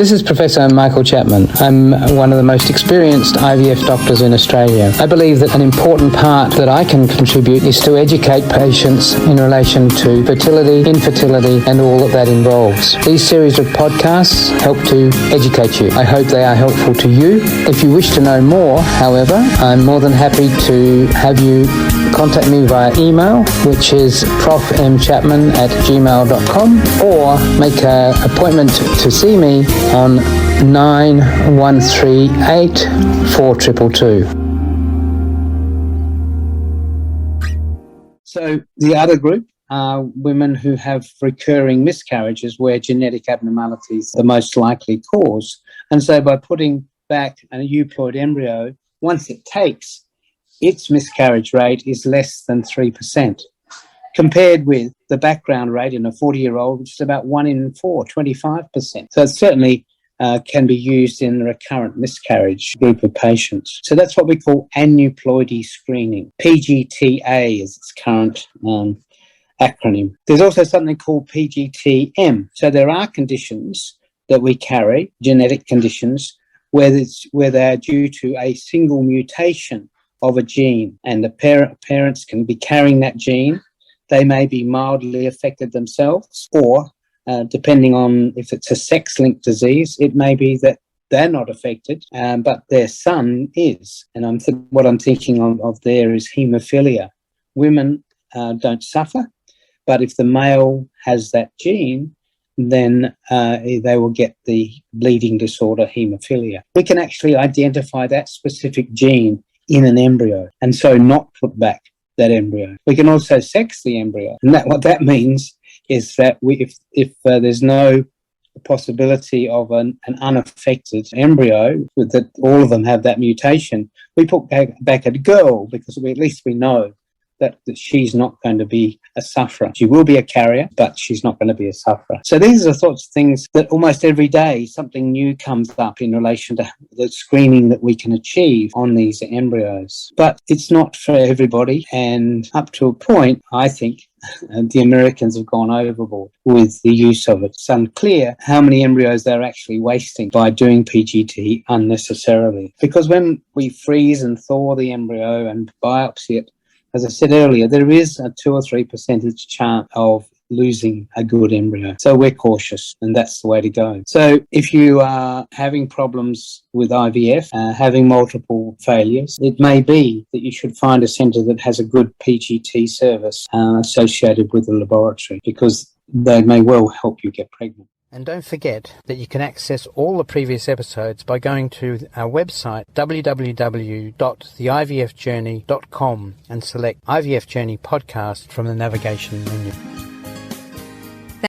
This is Professor Michael Chapman. I'm one of the most experienced IVF doctors in Australia. I believe that an important part that I can contribute is to educate patients in relation to fertility, infertility, and all that involves. These series of podcasts help to educate you. I hope they are helpful to you. If you wish to know more, however, I'm more than happy to have you contact me via email, which is profmchapman@gmail.com, or make an appointment to see me on 9138 4222. So the other group are women who have recurring miscarriages where genetic abnormalities are the most likely cause. And so by putting back a euploid embryo, once it takes, its miscarriage rate is less than 3%, compared with the background rate in a 40-year-old, which is about 1 in 4, 25%. So it certainly can be used in the recurrent miscarriage group of patients. So that's what we call aneuploidy screening. PGTA is its current acronym. There's also something called PGTM. So there are conditions that we carry, genetic conditions, where they are due to a single mutation of a gene, and the parents can be carrying that gene. They may be mildly affected themselves, or depending on if it's a sex-linked disease, it may be that they're not affected, but their son is. And what I'm thinking of there is haemophilia. Women don't suffer, but if the male has that gene, then they will get the bleeding disorder haemophilia. We can actually identify that specific gene in an embryo, and so not put back that embryo. We can also sex the embryo, and what that means is that if there's no possibility of an unaffected embryo, that all of them have that mutation, we put back a girl, because at least we know that she's not going to be a sufferer. She will be a carrier, but she's not going to be a sufferer. So these are the sorts of things that almost every day something new comes up in relation to the screening that we can achieve on these embryos. But it's not for everybody, and up to a point, I think, the Americans have gone overboard with the use of it. It's unclear how many embryos they're actually wasting by doing PGT unnecessarily. Because when we freeze and thaw the embryo and biopsy it, as I said earlier, there is a 2 or 3% chance of losing a good embryo. So we're cautious, and that's the way to go. So if you are having problems with IVF, having multiple failures, it may be that you should find a centre that has a good PGT service associated with the laboratory, because they may well help you get pregnant. And don't forget that you can access all the previous episodes by going to our website www.theivfjourney.com and select IVF Journey podcast from the navigation menu.